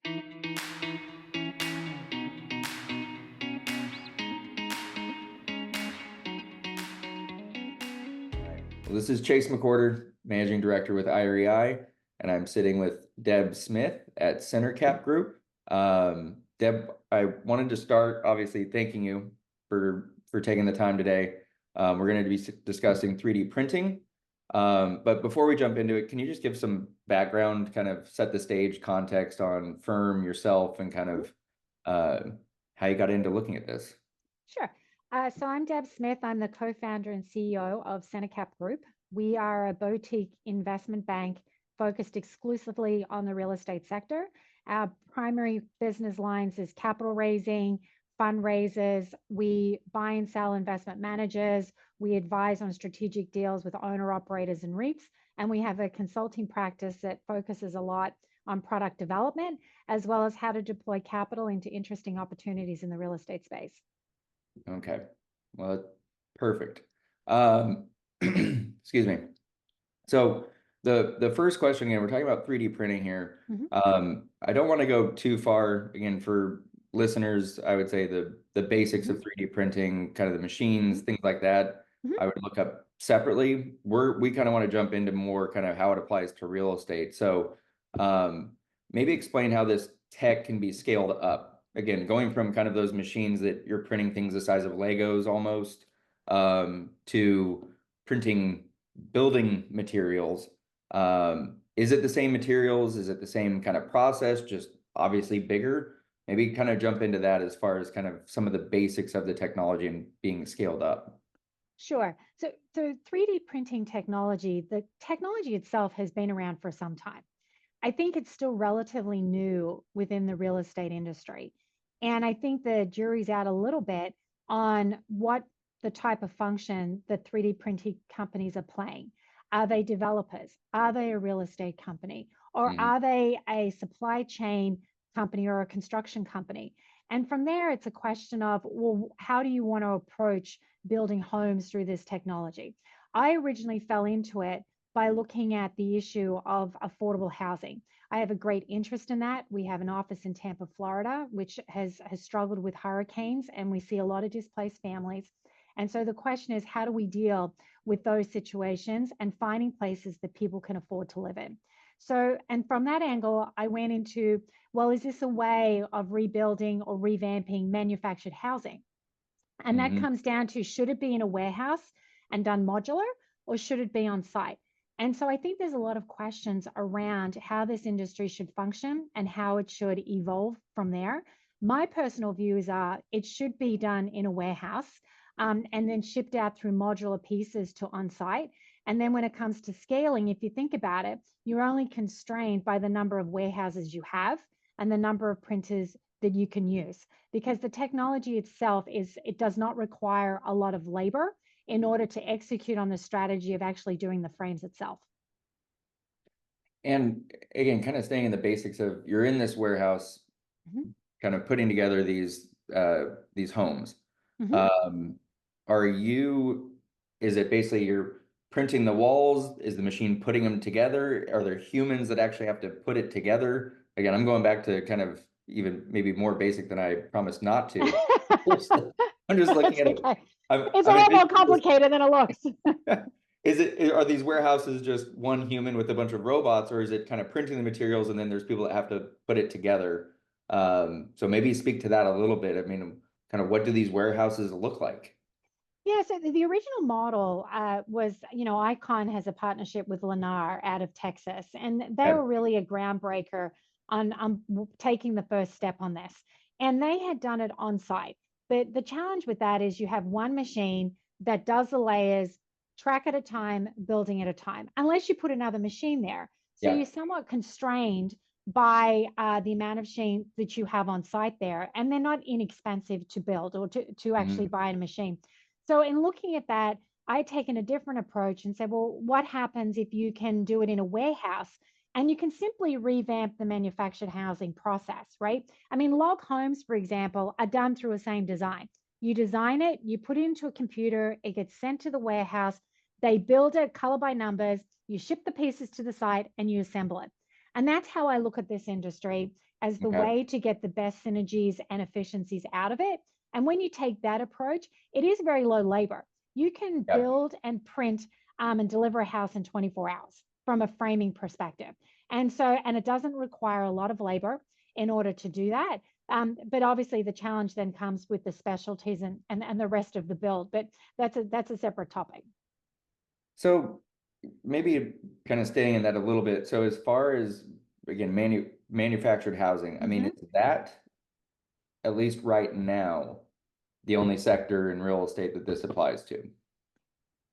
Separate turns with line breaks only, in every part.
Well, this is Chase McWhorter, Managing Director with IREI, and I'm sitting with Deb Smith at CenterCap Group. Deb, I wanted to start obviously thanking you for taking the time today. We're going to be discussing 3D printing. But before we jump into it, can you just give some background, kind of set the stage, context on firm, yourself, and kind of how you got into looking at this?
Sure. So I'm Deb Smith. I'm the co-founder and CEO of CenterCap Group. We are a boutique investment bank focused exclusively on the real estate sector. Our primary business lines is capital raising, fundraisers. We buy and sell investment managers. We advise on strategic deals with owner operators and REITs. And we have a consulting practice that focuses a lot on product development, as well as how to deploy capital into interesting opportunities in the real estate space.
Okay, well, perfect. Excuse me. So the first question, again, we're talking about 3D printing here. I don't want to go too far. Again, for listeners, I would say the basics of 3D printing, kind of the machines, things like that, I would look up separately. We kind of want to jump into more kind of how it applies to real estate. So maybe explain how this tech can be scaled up. Again, going from kind of those machines that you're printing things the size of Legos almost, to printing building materials. Is it the same materials? Is it the same kind of process, just obviously bigger? Maybe kind of jump into that as far as kind of some of the basics of the technology and being scaled up.
Sure. So 3D printing technology, the technology itself has been around for some time. I think it's still relatively new within the real estate industry. And I think the jury's out a little bit on what the type of function that 3D printing companies are playing. Are they developers? Are they a real estate company? Or are they a supply chain company or a construction company? And from there, it's a question of, well, how do you want to approach building homes through this technology? I originally fell into it by looking at the issue of affordable housing. I have a great interest in that. We have an office in Tampa, Florida, which has struggled with hurricanes, and we see a lot of displaced families. And so the question is, how do we deal with those situations and finding places that people can afford to live in? So, and from that angle, I went into, well, is this a way of rebuilding or revamping manufactured housing? And that comes down to, should it be in a warehouse and done modular, or should it be on site? And so I think there's a lot of questions around how this industry should function and how it should evolve from there. My personal views are it should be done in a warehouse and then shipped out through modular pieces to on-site. And then when it comes to scaling, if you think about it, you're only constrained by the number of warehouses you have and the number of printers that you can use, because the technology itself it does not require a lot of labor in order to execute on the strategy of actually doing the frames itself.
And again, kind of staying in the basics of, you're in this warehouse, kind of putting together these homes. Is it basically you're printing the walls? Is the machine putting them together? Are there humans that actually have to put it together? Again, I'm going back to kind of even maybe more basic than I promised not to. I'm just looking at it.
It's a lot more complicated than it looks.
Are these warehouses just one human with a bunch of robots, or is it kind of printing the materials and then there's people that have to put it together? So maybe speak to that a little bit. I mean, kind of what do these warehouses look like?
Yeah, so the original model was, Icon has a partnership with Lennar out of Texas, and they were really a groundbreaker on taking the first step on this. And they had done it on site. But the challenge with that is you have one machine that does the layers, track at a time, building at a time, unless you put another machine there. So you're somewhat constrained by the amount of machines that you have on site there, and they're not inexpensive to build or to actually buy a machine. So in looking at that, I'd taken a different approach and said, well, what happens if you can do it in a warehouse and you can simply revamp the manufactured housing process, right? I mean, log homes, for example, are done through the same design. You design it, you put it into a computer, it gets sent to the warehouse, they build it color by numbers, you ship the pieces to the site and you assemble it. And that's how I look at this industry as the
Okay.
way to get the best synergies and efficiencies out of it. And when you take that approach, it is very low labor. You can
Yeah.
build and print and deliver a house in 24 hours from a framing perspective. And it doesn't require a lot of labor in order to do that. But obviously the challenge then comes with the specialties and the rest of the build. But that's a separate topic.
So maybe kind of staying in that a little bit. So as far as again, manufactured housing, I mean,
Mm-hmm.
is that at least right now the only sector in real estate that this applies to?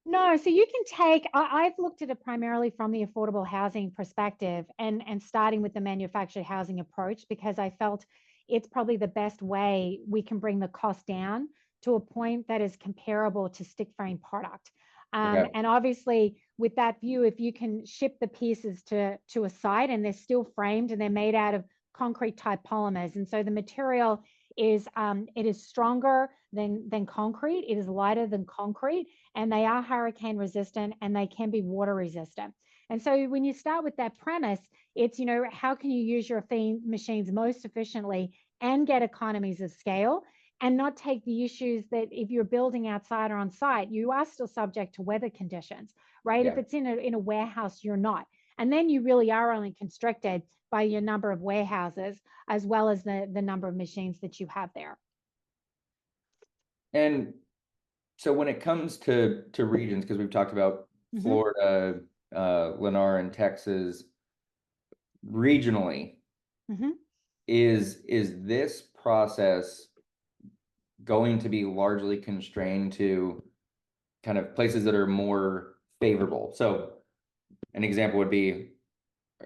No, so you can take, I've looked at it primarily from the affordable housing perspective and starting with the manufactured housing approach because I felt it's probably the best way we can bring the cost down to a point that is comparable to stick frame product.
Okay.
And obviously, with that view, if you can ship the pieces to a site and they're still framed and they're made out of concrete type polymers, and so the material is it is stronger than concrete, it is lighter than concrete, and they are hurricane resistant and they can be water resistant. And so when you start with that premise, it's, how can you use your machines most efficiently and get economies of scale and not take the issues that if you're building outside or on site, you are still subject to weather conditions, right? If
Yeah.
it's in a warehouse, you're not. And then you really are only constricted by your number of warehouses as well as the number of machines that you have there.
And so when it comes to regions, because we've talked about
Mm-hmm.
Florida, Lennar and Texas, regionally,
Mm-hmm.
is this process going to be largely constrained to kind of places that are more favorable? So an example would be,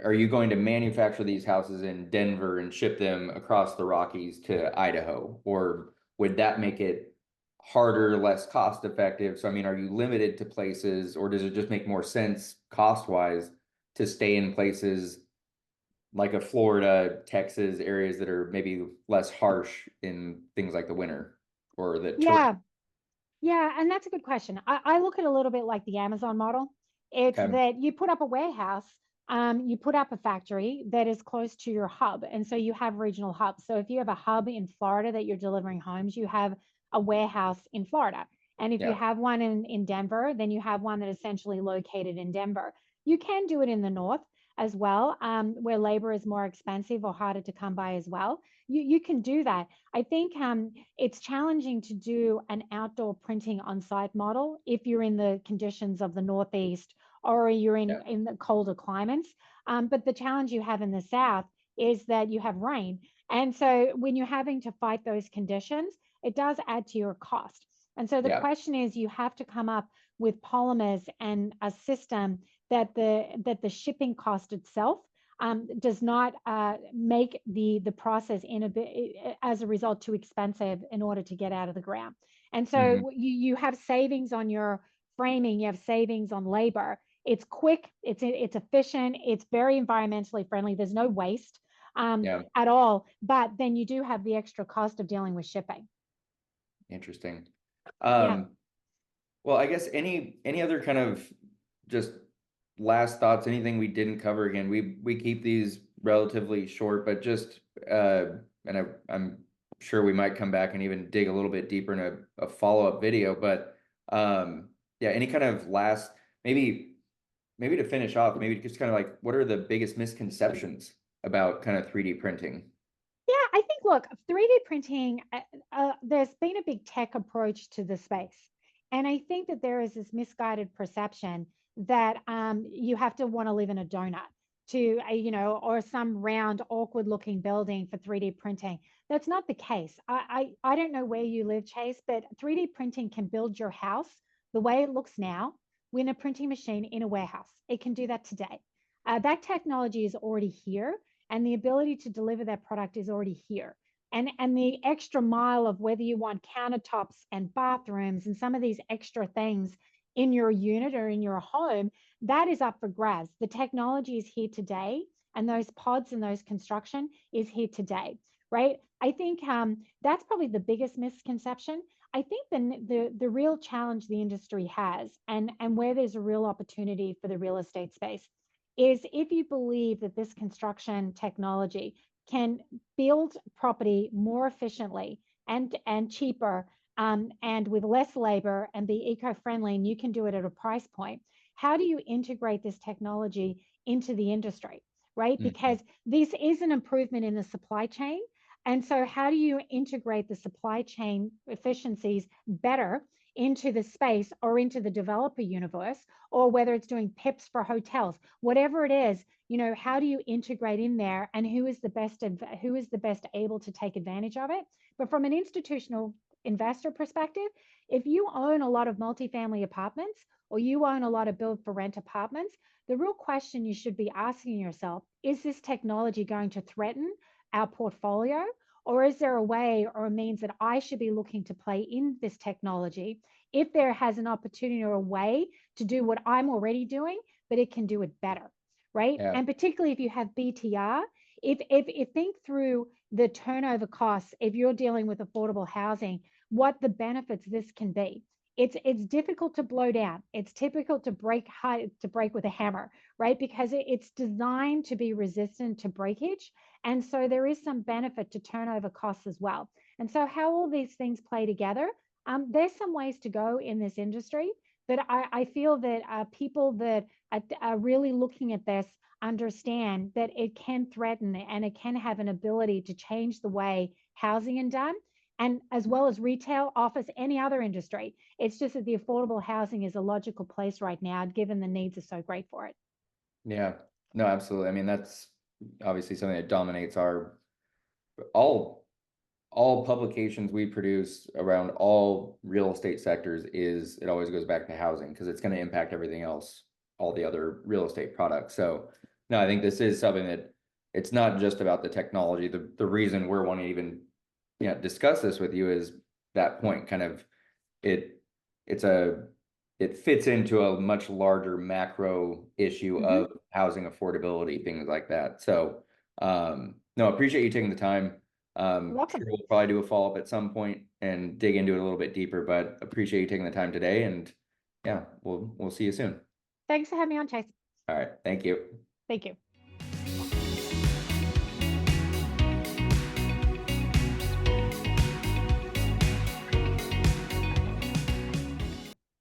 are you going to manufacture these houses in Denver and ship them across the Rockies to Idaho? Or would that make it harder, less cost effective? So, I mean, are you limited to places, or does it just make more sense cost wise to stay in places like a Florida, Texas, areas that are maybe less harsh in things like the winter or the terrain?
Yeah, yeah, and that's a good question. I look at it a little bit like the Amazon model. It's
Okay.
that you put up a warehouse, you put up a factory that is close to your hub. And so you have regional hubs. So if you have a hub in Florida that you're delivering homes, you have a warehouse in Florida. And if you
Yeah.
have one in Denver, then you have one that is essentially located in Denver. You can do it in the north as well, where labor is more expensive or harder to come by as well. You can do that. I think it's challenging to do an outdoor printing on site model if you're in the conditions of the Northeast or you're
Yeah.
in the colder climates. But the challenge you have in the South is that you have rain. And so when you're having to fight those conditions, it does add to your cost. And so the
Yeah.
question is you have to come up with polymers and a system that the shipping cost itself does not make the process in a bit as a result too expensive in order to get out of the ground. And
Hmm.
so you have savings on your framing, you have savings on labor. It's quick, it's efficient, it's very environmentally friendly. There's no waste
Yeah.
at all, but then you do have the extra cost of dealing with shipping.
Interesting.
Yeah.
Um, well, I guess any other kind of just last thoughts, anything we didn't cover? Again, we keep these relatively short, but just and I'm sure we might come back and even dig a little bit deeper in a follow-up video. But yeah, any kind of last maybe to finish off, maybe just kind of like what are the biggest misconceptions about kind of 3D printing?
Yeah, I think, look, 3D printing, there's been a big tech approach to the space. And I think that there is this misguided perception that you have to want to live in a donut to, or some round, awkward looking building for 3D printing. That's not the case. I don't know where you live, Chase, but 3D printing can build your house the way it looks now with a printing machine in a warehouse. It can do that today. That technology is already here and the ability to deliver that product is already here. And the extra mile of whether you want countertops and bathrooms and some of these extra things in your unit or in your home, that is up for grabs. The technology is here today, and those pods and those construction is here today, right? I think that's probably the biggest misconception. I think the real challenge the industry has, and where there's a real opportunity for the real estate space, is if you believe that this construction technology can build property more efficiently and cheaper, and with less labor and be eco-friendly, and you can do it at a price point. How do you integrate this technology into the industry, right?
Mhm.
Because this is an improvement in the supply chain. And so how do you integrate the supply chain efficiencies better into the space or into the developer universe, or whether it's doing PIPs for hotels, whatever it is, how do you integrate in there, and who is the best able to take advantage of it? But from an institutional investor perspective, if you own a lot of multifamily apartments or you own a lot of build for rent apartments, the real question you should be asking yourself, is this technology going to threaten our portfolio? Or is there a way or a means that I should be looking to play in this technology if there has an opportunity or a way to do what I'm already doing, but it can do it better, right?
Yeah.
And particularly if you have BTR, if think through the turnover costs, if you're dealing with affordable housing, what the benefits this can be. It's difficult to blow down. It's typical to break with a hammer, right? Because it's designed to be resistant to breakage. And so there is some benefit to turnover costs as well. And so how all these things play together, there's some ways to go in this industry, but I feel that people that are really looking at this understand that it can threaten and it can have an ability to change the way housing is done, and as well as retail, office, any other industry. It's just that the affordable housing is a logical place right now, given the needs are so great for it.
Yeah. No, absolutely. I mean, that's obviously something that dominates our all all publications we produce around all real estate sectors. Is it always goes back to housing because it's going to impact everything else, all the other real estate products. So no, I think this is something that it's not just about the technology. The reason we're wanting to even discuss this with you is that point. Kind of it it's a it fits into a much larger macro issue
Mm-hmm.
of housing affordability, things like that. So no, appreciate you taking the time.
You're
Sure,
welcome.
we'll probably do a follow-up at some point and dig into it a little bit deeper, but appreciate you taking the time today. And yeah, we'll see you soon.
Thanks for having me on, Chase.
All right. Thank you.
Thank you.